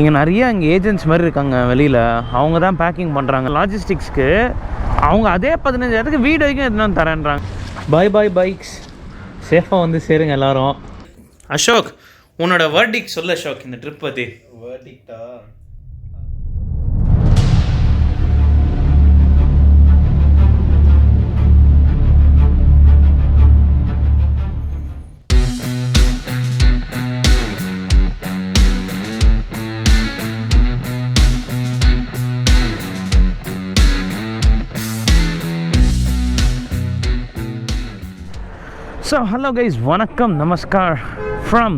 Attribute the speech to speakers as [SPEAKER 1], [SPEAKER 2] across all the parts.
[SPEAKER 1] இங்கே நிறைய இங்கே ஏஜென்ட்ஸ் மாதிரி இருக்காங்க வெளியில், அவங்க தான் பேக்கிங் பண்ணுறாங்க லாஜிஸ்டிக்ஸ்க்கு. அவங்க அதே 15,000 வீடு வரைக்கும் எதுனா தரேன்றாங்க. பாய் பாய் பைக்ஸ், சேஃபாக வந்து சேருங்க எல்லாரும். அசோக், உன்னோட வேர்டிக் சொல்ல அசோக் இந்த ட்ரிப் பற்றி.
[SPEAKER 2] வேர்டிக்டா?
[SPEAKER 1] So hello guys, vanakkam, namaskar from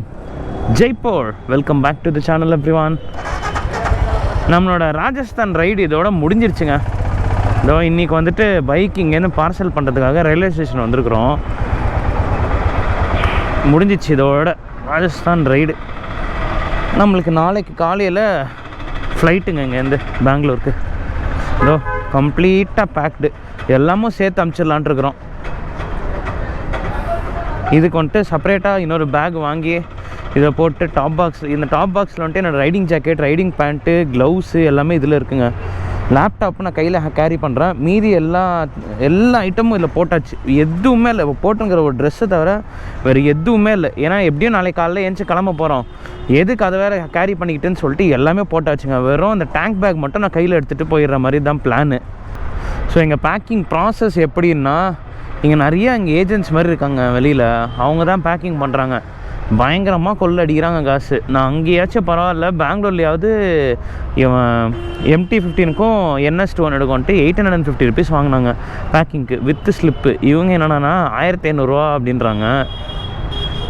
[SPEAKER 1] Jaipur. Welcome back to the channel everyone. நம்மளோட ராஜஸ்தான் ரைடு இதோட முடிஞ்சிருச்சுங்க. இதோ இன்றைக்கி வந்துட்டு பைக் இங்கேருந்து பார்சல் பண்ணுறதுக்காக ரயில்வே ஸ்டேஷன் வந்திருக்குறோம். முடிஞ்சிச்சு இதோட ராஜஸ்தான் ரைடு. நம்மளுக்கு நாளைக்கு காலையில் ஃப்ளைட்டுங்க இங்கேருந்து பெங்களூருக்கு. இதோ கம்ப்ளீட்டாக பேக்டு, எல்லாமும் சேர்த்து அனுப்பிச்சிடலான்ட்டு இருக்கிறோம். இதுக்கு வந்துட்டு செப்பரேட்டாக இன்னொரு பேக் வாங்கி இதை போட்டு டாப் பாக்ஸ், இந்த டாப் பாக்ஸில் வந்துட்டு என்னோடய riding jacket, riding pant, gloves எல்லாமே இதில் இருக்குங்க. லேப்டாப்பு நான் கையில் கேரி பண்ணுறேன். மீதி எல்லா ஐட்டமும் இதில் போட்டாச்சு. எதுவுமே இல்லை, இப்போ போட்டுங்கிற ஒரு ட்ரெஸ்ஸை தவிர வேறு எதுவுமே இல்லை. ஏன்னா எப்படியும் நாளைக்கு காலையில் ஏஞ்சி கிளம்ப போகிறோம், எதுக்கு அதை வேறு கேரி பண்ணிக்கிட்டுன்னு சொல்லிட்டு எல்லாமே போட்டாச்சுங்க. வெறும் இந்த டேங்க் பேக் மட்டும் நான் கையில் எடுத்துகிட்டு போயிடுற மாதிரி தான் பிளானு. ஸோ எங்கள் பேக்கிங் ப்ராசஸ் எப்படின்னா, இங்கே நிறைய இங்கே ஏஜென்ட்ஸ் மாதிரி இருக்காங்க வெளியில், அவங்க தான் பேக்கிங் பண்ணுறாங்க. பயங்கரமாக கொள்ள அடிக்கிறாங்க காசு. நான் அங்கேயாச்சும் பரவாயில்ல, பெங்களூர்லையாவது இவன் MT-15க்கும் NS-200க்கும் வந்துட்டு 850 rupees வாங்கினாங்க பேக்கிங்க்கு வித்து ஸ்லிப்பு. இவங்க என்னென்னா 1500 அப்படின்றாங்க.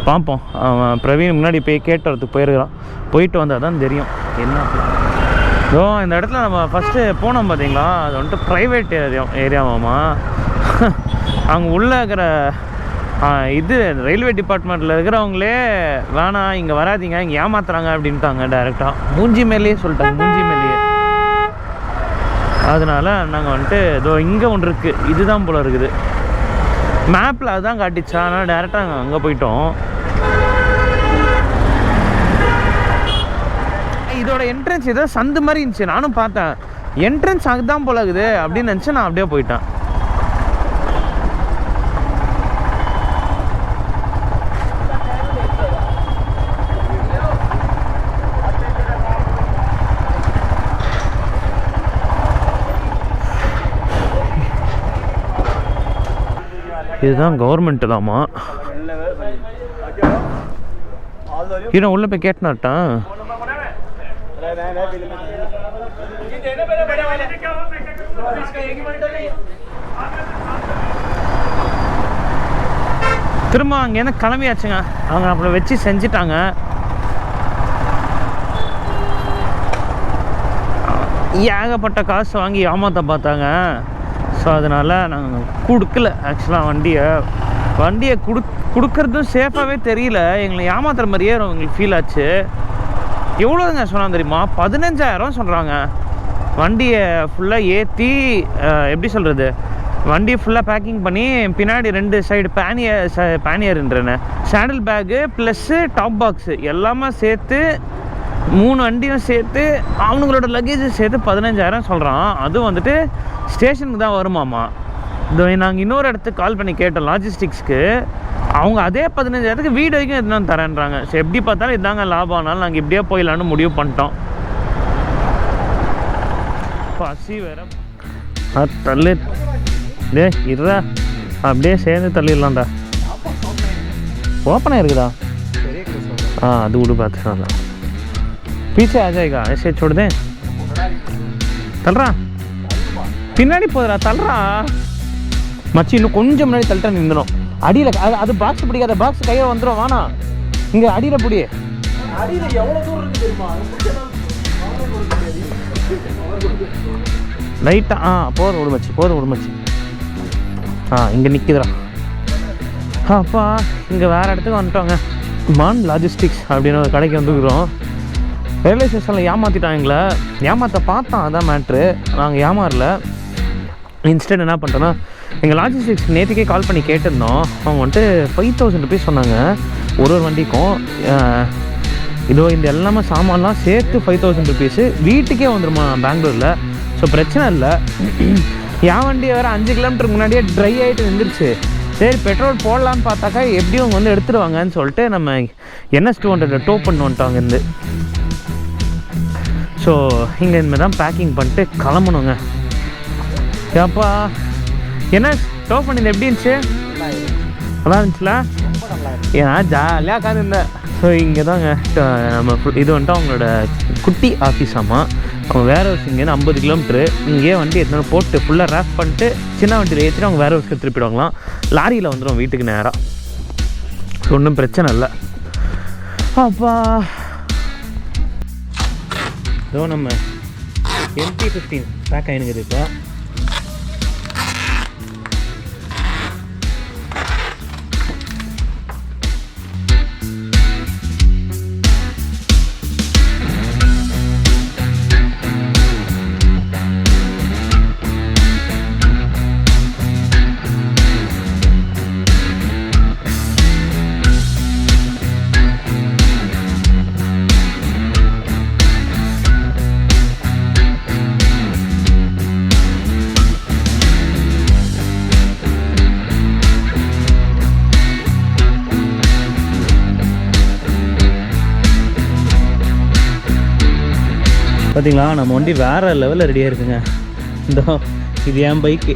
[SPEAKER 1] பார்ப்போம், அவன் பிரவீன் முன்னாடி போய் கேட்டு வரதுக்கு போயிருக்கிறான். போயிட்டு வந்தால் தான் தெரியும் என்ன. ஸோ இந்த இடத்துல நம்ம ஃபஸ்ட்டு போனோம் பார்த்தீங்களா, அது வந்துட்டு ப்ரைவேட் ஏரியாவாமா. அங்கே உள்ளே இருக்கிற இது ரயில்வே டிபார்ட்மெண்ட்டில் இருக்கிறவங்களே வேணாம் இங்கே வராதிங்க, இங்கே ஏமாத்துறாங்க அப்படின்ட்டாங்க டைரெக்டாக. மூஞ்சி மேலேயே சொல்லிட்டாங்க, மூஞ்சி மேலேயே. அதனால் நாங்கள் வந்துட்டு இதோ இங்கே ஒன்று இருக்குது, இதுதான் போல் இருக்குது. மேப்பில் அதுதான் காட்டிச்சா, ஆனால் டேரெக்டாக நாங்கள் அங்கே போயிட்டோம். இதோட என்ட்ரன்ஸ் ஏதோ சந்து மாதிரி இருந்துச்சு, நானும் பார்த்தேன். என்ட்ரன்ஸ் அதுதான் போல இருக்குது அப்படின்னு நினச்சி நான் அப்படியே போயிட்டேன். இதுதான் கவர்மெண்ட் தாமா. இன்னும் உள்ள போய் கேட்டுனாட்டான். திரும்ப அங்கேருந்து கிளம்பியாச்சுங்க. அவங்க நம்மளை வச்சு செஞ்சுட்டாங்க. ஏகப்பட்ட காசு வாங்கி ஏமாற்ற பார்த்தாங்க. ஸோ அதனால் நாங்கள் கொடுக்கல. ஆக்சுவலாக வண்டியை கொடுக்கறதும் சேஃபாகவே தெரியல. எங்களை ஏமாத்துற மாதிரியே எங்களுக்கு ஃபீல் ஆச்சு. எவ்வளோங்க சொன்னாங்க தெரியுமா? 15,000 சொல்கிறாங்க. வண்டியை ஃபுல்லாக ஏற்றி எப்படி சொல்கிறது, வண்டியை ஃபுல்லாக பேக்கிங் பண்ணி பின்னாடி 2 சைடு பேனியர்ன்றேன்னு சேண்டில் பேக்கு ப்ளஸ்ஸு டாப் பாக்ஸு எல்லாமே சேர்த்து 3 வண்டியும் சேர்த்து அவங்களோட லக்கேஜை சேர்த்து 15,000 சொல்கிறான். அதுவும் வந்துட்டு ஸ்டேஷனுக்கு தான் வருமாமா. இதோ நாங்கள் இன்னொரு இடத்துக்கு கால் பண்ணி கேட்டோம் லாஜிஸ்டிக்ஸ்க்கு. அவங்க அதே 15,000 வீடு வரைக்கும் எதுனா தரேன்றாங்க. ஸோ எப்படி பார்த்தாலும் இதாங்க லாபம், ஆனாலும் நாங்கள் இப்படியே போயிடலான்னு முடிவு பண்ணிட்டோம். பசி வேற தள்ளு டே இருடா, அப்படியே சேர்ந்து தள்ளிடலாம்டா. ஓப்பனாக இருக்குதா? அது விடு பார்த்துக்கலாம். पीछे आ जाएगा ऐसे छोड़ दें. तलरा பின்னாடி போதுடா, தள்ளுறா மச்சி. இன்னும் கொஞ்சம் முன்னாடி தள்ளிட்டா நின்றுடும். அடியில் அது பாக்ஸ் பிடிக்காத, பாக்ஸ் கையில் வந்துடும். வானா இங்கே அடியில் பிடி. லைட்டாக போதும் விடு மச்சி. இங்கே நிற்குதுடா. அப்பா இங்கே வேறு இடத்துக்கு வந்துட்டோங்க. மான் லாஜிஸ்டிக்ஸ் அப்படின்னு ஒரு கடைக்கு வந்துக்கிறோம். ரயில்வே ஸ்டேஷனில் ஏமாற்றிட்டாங்களே, ஏமாற்ற பார்த்தான், அதான் மேட்ரு. நாங்கள் ஏமாறல. இன்ஸ்டன்ட் என்ன பண்ணிட்டோன்னா, எங்கள் லாஜிஸ்டிக்ஸ் நேற்றுக்கே கால் பண்ணி கேட்டிருந்தோம். அவங்க வந்துட்டு 5,000 rupees சொன்னாங்க ஒரு வண்டிக்கும். இதோ இந்த எல்லாமே சாமான்லாம் சேர்த்து 5000 ருபீஸு. வீட்டுக்கே வந்துடுமா பெங்களூரில். ஸோ பிரச்சனை இல்லை. என் வண்டி வேறு 5 கிலோமீட்டருக்கு முன்னாடியே ட்ரை ஆகிட்டு வந்துருச்சு. சரி பெட்ரோல் போடலான்னு பார்த்தாக்கா எப்படியும் அவங்க வந்து எடுத்துருவாங்கன்னு சொல்லிட்டு நம்ம NS200 டோ பண்ண வந்துட்டோம் இருந்து. ஸோ இங்கே இனிமேல் தான் பேக்கிங் பண்ணிட்டு கிளம்பணுங்க. ஏப்பா என்ன டோ பண்ணியிருந்தேன், எப்படி இருந்துச்சு? நல்லா இருந்துச்சுல? ஏன்னா ஜாலியாக உட்காந்துருந்தேன். ஸோ இங்கே தாங்க நம்ம இது வந்துட்டு அவங்களோட குட்டி ஆஃபீஸ். ஆமாம், அவங்க வேர் ஹவுஸ் இங்கேருந்து 50 கிலோமீட்ரு. இங்கேயே வண்டி எடுத்துன்னு போட்டு ஃபுல்லாக ரேப் பண்ணிட்டு சின்ன வண்டியில் ஏற்றிட்டு அவங்க வேர் ஹவுஸ்க்கு திருப்பிடுவாங்களாம். லாரியில் வந்துடும் வீட்டுக்கு நேராக. ஸோ ஒன்றும் பிரச்சனை இல்லை. அப்பா இதோ நம்ம MT-15 பேக் ஆகினுக்குது. இப்போ பார்த்தீங்களா, நம்ம வண்டி வேறு லெவலில் ரெடியாக இருக்குங்க. இந்த இது என் பைக்கு.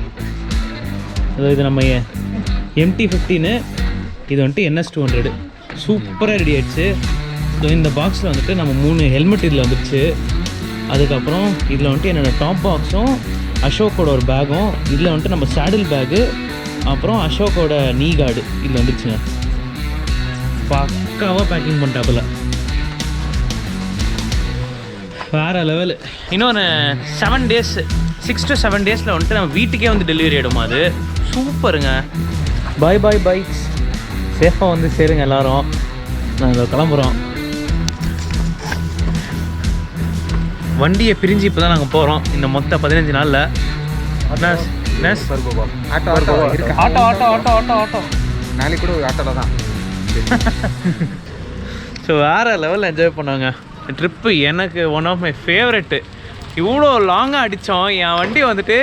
[SPEAKER 1] இது நம்ம MT-15, இது வந்துட்டு NS200 சூப்பராக ரெடி ஆகிடுச்சு. ஸோ இந்த பாக்ஸில் வந்துட்டு நம்ம 3 ஹெல்மெட் இதில் வந்துடுச்சு. அதுக்கப்புறம் இதில் வந்துட்டு என்னோடய டாப் பாக்ஸும் அசோக்கோட ஒரு பேகும், இதில் வந்துட்டு நம்ம சேடில் பேகு, அப்புறம் அசோக்கோட நீ கார்டு இதில் வந்துடுச்சுங்க. பக்காவாக பேக்கிங் பண்ணிட்டாப்புல வேறு லெவலு. இன்னொன்று 7 days 6 to 7 days வந்துட்டு நம்ம வீட்டுக்கே வந்து டெலிவரி ஆகிடுமா. அது சூப்பருங்க. பாய் பைக்ஸ், சேஃபாக வந்து சேருங்க எல்லோரும். நாங்கள் கிளம்புறோம். வண்டியை பிரிஞ்சு இப்போ தான் நாங்கள் போகிறோம். இந்த மொத்த 15 நாளில் ஆட்டோ
[SPEAKER 2] நாளைக்கு கூட ஆட்டோவில் தான்.
[SPEAKER 1] ஸோ வேறு லெவலில் என்ஜாய் பண்ணாங்க ட்ரிப்பு. எனக்கு ஒன் ஆஃப் மை ஃபேவரெட்டு. இவ்வளோ லாங்காக அடித்தோம். என் வண்டி வந்துட்டு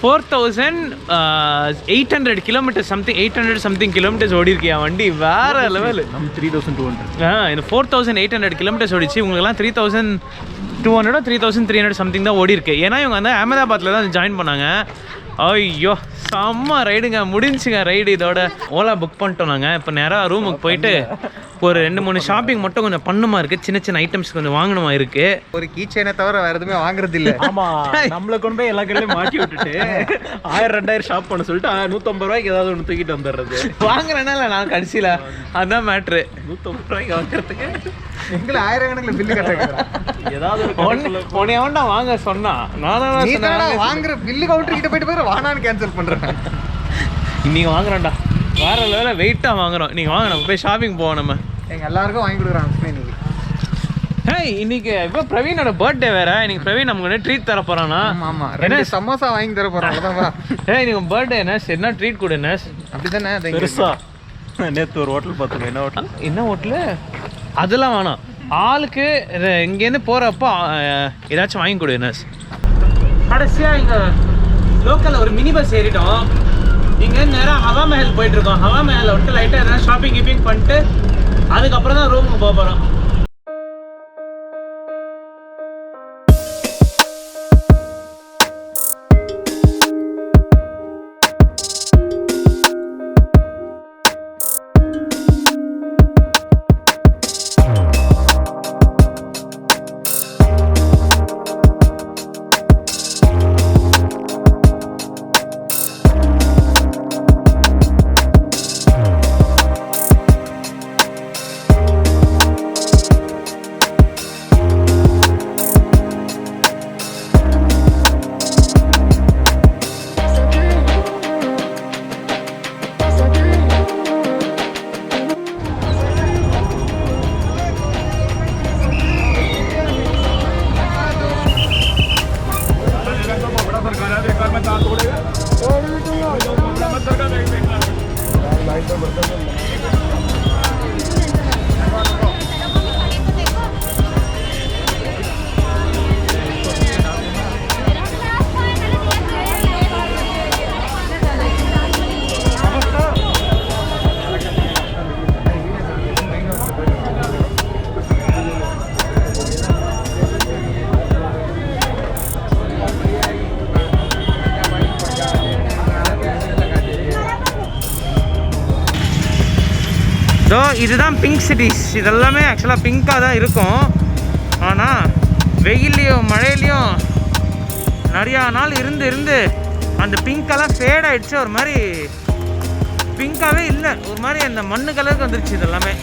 [SPEAKER 1] 4800 கிலோமீட்டர் சம்திங் 800 சம்திங் கிலோமீட்டர்ஸ் ஓடி இருக்கு என் வண்டி. வேறு லெவலு.
[SPEAKER 2] நம்ம 3200.
[SPEAKER 1] இந்த 4800 கிலோமீட்டர்ஸ் ஓடிச்சு. உங்களுக்குலாம் 3200 3300 சம்திங் தான் ஓடி இருக்கு. ஏன்னா இவங்க வந்து அகமதாபாத்தில் தான் ஜாயின் பண்ணாங்க. ஐயோ செம்ம ரைடுங்க. முடிஞ்சுங்க ரைடு. இதோட ஓலா புக் பண்ணிட்டோம் நாங்கள். இப்போ நேராக ரூமுக்கு போயிட்டு ஒரு 2-3 ஷாப்பிங் மட்டும் கொஞ்சம் பண்ணுமா இருக்குது. சின்ன சின்ன ஐட்டம்ஸ் கொஞ்சம் வாங்கணுமா இருக்குது.
[SPEAKER 2] ஒரு கீ செயினை தவிர வேறு எதுவுமே வாங்குறது இல்லை.
[SPEAKER 3] ஆமாம், நம்மளை கொண்டு போய் எல்லா கடையிலையும் மாட்டி விட்டுட்டு 1000-2000 ஷாப் பண்ண சொல்லிட்டு 150 ரூபாய்க்கு ஏதாவது ஒன்று தூக்கிட்டு வந்துடுறது.
[SPEAKER 1] வாங்குறேன்னா இல்லை நான் கடைசியில் அதுதான் மேட்ரு.
[SPEAKER 3] 150 ரூபாய்க்கு வாங்குறதுக்கு
[SPEAKER 2] எங்களை 1000 கணக்கில் பில்லு கட்டுறேன்.
[SPEAKER 3] ஏதாவது
[SPEAKER 1] ஒன்னே வாங்க சொன்னா நான்
[SPEAKER 2] வாங்குற பில்லு கவுண்டர் கிட்ட போயிட்டு வானான்னு கேன்சல் பண்ணுறேன்.
[SPEAKER 1] இன்னைக்கு வாங்குறேன்டா. வேற லெவலில் வெயிட்டாக வாங்குறோம். நீங்கள் வாங்க, நம்ம போய் ஷாப்பிங் போவோம். நம்ம
[SPEAKER 2] எங்கள் எல்லாருக்கும் வாங்கி கொடுக்குறாங்க இன்னைக்கு.
[SPEAKER 1] இன்னைக்கு இப்போ பிரவீனோட பர்த்டே வேற. இன்னைக்கு பிரவீன் நமக்கு வந்து ட்ரீட் தர போறானா?
[SPEAKER 2] ஆமா, 2 சமோசா வாங்கி தர போறான்.
[SPEAKER 1] இன்னைக்கு பர்த்டே என்ன ட்ரீட் கொடு என்ன
[SPEAKER 2] அப்படிதானே.
[SPEAKER 3] பெருசா நேற்று ஒரு ஹோட்டல் பார்த்துருக்கோம்.
[SPEAKER 1] என்ன ஹோட்டலு? அதெல்லாம் வேணாம். ஆளுக்கு இங்கேருந்து போகிறப்போ ஏதாச்சும் வாங்கி கொடு என்ன. கடைசியாக இங்கே லோக்கலில் ஒரு மினி பஸ் ஏறிட்டோம். இங்கே நேராக ஹவா மஹல் போயிட்டுருக்கோம். ஹவா மஹலில் வந்துட்டு லைட்டாக எதனா ஷாப்பிங் கீப்பிங் பண்ணிட்டு அதுக்கப்புறம் தான் ரூமுக்கு போக போகிறோம். இதுதான் பிங்க் சிட்டிஸ். இதெல்லாமே ஆக்சுவலாக பிங்காக தான் இருக்கும். ஆனால் வெயில்லையும் மழையிலையும் நிறையா நாள் இருந்து அந்த பிங்க்கெல்லாம் ஃபேட் ஆகிடுச்சு. ஒரு மாதிரி பிங்காகவே இல்லை, ஒரு மாதிரி அந்த மண்ணு கலருக்கு வந்துருச்சு இதெல்லாமே.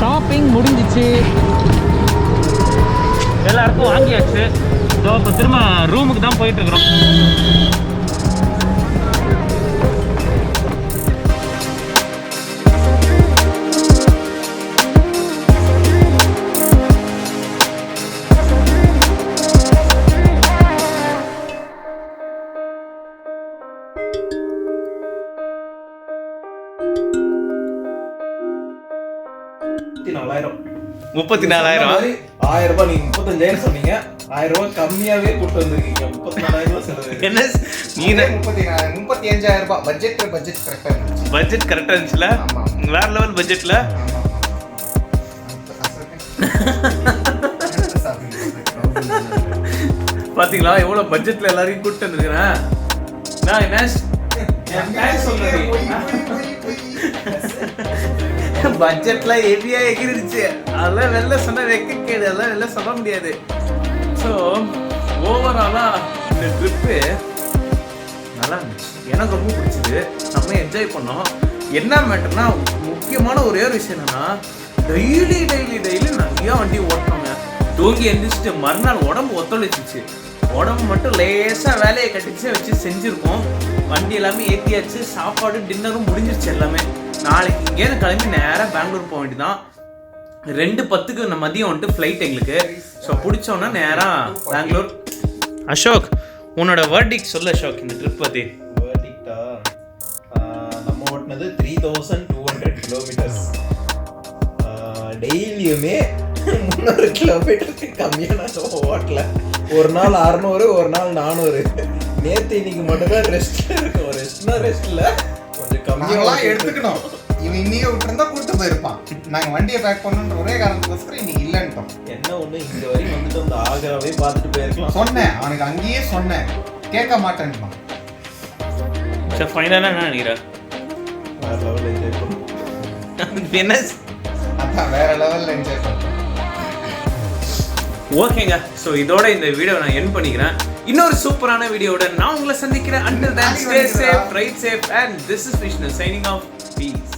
[SPEAKER 1] ஷாப்பிங் முடிஞ்சிச்சு, எல்லாருக்கும் வாங்கியாச்சு. இதோ இப்போ திரும்ப ரூமுக்கு தான் போயிட்டுருக்குறோம்.
[SPEAKER 3] $34,000 1000 ரூபாய். நீங்க 35,000 சொன்னீங்க, 1000 ரூபாய் கம்மியாவே கூட்டு வந்திருக்கீங்க. 34,000 ரூபாய் செலவு. என்ன நீங்க
[SPEAKER 2] 35,000 ரூபாய் பட்ஜெட் கரெக்டா இருந்துச்சு.
[SPEAKER 3] பட்ஜெட் கரெக்டா இருந்துச்சுல? வேற லெவல் பட்ஜெட்ல. பாத்தீங்களா எவ்வளவு பட்ஜெட்ல எல்லாரையும் கூட்டு வந்திருக்கேன். நான் என்ன பட்ஜெட்ல ஹெவியா எகிரிடுச்சு. அதெல்லாம் வெளில சொன்னா வெக்க கேடு, அதெல்லாம் வெளில சொல்ல முடியாது. ஸோ ஓவராலா இந்த ட்ரிப்பு நல்லா இருந்துச்சு, எனக்கு ரொம்ப பிடிச்சது. நம்ம என்ஜாய் பண்ணோம். என்ன மேட்டர்னா முக்கியமான ஒரே ஒரு விஷயம் என்னன்னா, டெய்லி நிறையா வண்டி ஓட்டணுங்க. தூங்கி எந்திரிச்சிட்டு மறுநாள் உடம்பு ஒத்துழைச்சிச்சு. உடம்பு மட்டும் லேசாக வேலையை கட்டிச்சு வச்சு செஞ்சுருக்கோம். வண்டி எல்லாமே ஏற்றியாச்சு, சாப்பாடு டின்னரும் முடிஞ்சிருச்சு எல்லாமே. நாளைக்கு இங்கேருந்து கிளம்பி நேராக பெங்களூர் போக வேண்டியதான். 2:10 நம்ம மதியம் வந்துட்டு ஃப்ளைட் எங்களுக்கு. ஸோ பிடிச்சோன்னா நேராக பெங்களூர். அசோக், உன்னோட வேர்டிக் சொல்லு அசோக், இந்த ட்ரிப் பற்றி.
[SPEAKER 4] வேர்டிக்டா, நம்ம ஓட்டினது 3200 கிலோமீட்டர்ஸ். டெய்லியுமே 300 கிலோமீட்டருக்கு கம்மியாக நான் ஓட்டல. ஒரு நாள் 600, ஒரு நாள் 400. நேற்று இன்னைக்கு மட்டும்தான் ரெஸ்ட்ல இருக்கும். ரெஸ்ட்ல கொஞ்சம் கம்மியாக
[SPEAKER 2] எடுத்துக்கணும். இவன் இன்னைக்கு விட்டுருந்தா கூட்டு போயிருப்பான். நாங்க வண்டியை பேக் பண்ணணுன்ற ஒரே காரணத்துக்கோசரம் இன்னைக்கு இல்லைன்ட்டோம்.
[SPEAKER 4] என்ன ஒண்ணு, இங்க வரைக்கும் வந்துட்டு வந்து ஆக்ராவே பார்த்துட்டு போயிருக்கலாம்.
[SPEAKER 2] சொன்னேன் அவனுக்கு, அங்கேயே சொன்னேன், கேட்க மாட்டேன்ட்டான்.
[SPEAKER 3] சார் ஃபைனலாக என்ன நினைக்கிறேன்?
[SPEAKER 4] வேற லெவலில் என்ஜாய் பண்ணுவோம்.
[SPEAKER 3] என்ன
[SPEAKER 2] அதான் வேற லெவலில் என்ஜாய் பண்ணுவோம்.
[SPEAKER 3] ஓகேங்க, ஸோ இதோட இந்த வீடியோ நான் எண்ட் பண்ணிக்கிறேன். இன்னொரு சூப்பரான வீடியோட நான் உங்களை சந்திக்கிறேன். Until then, stay safe, ride safe, and this is Vishnu signing off. Peace.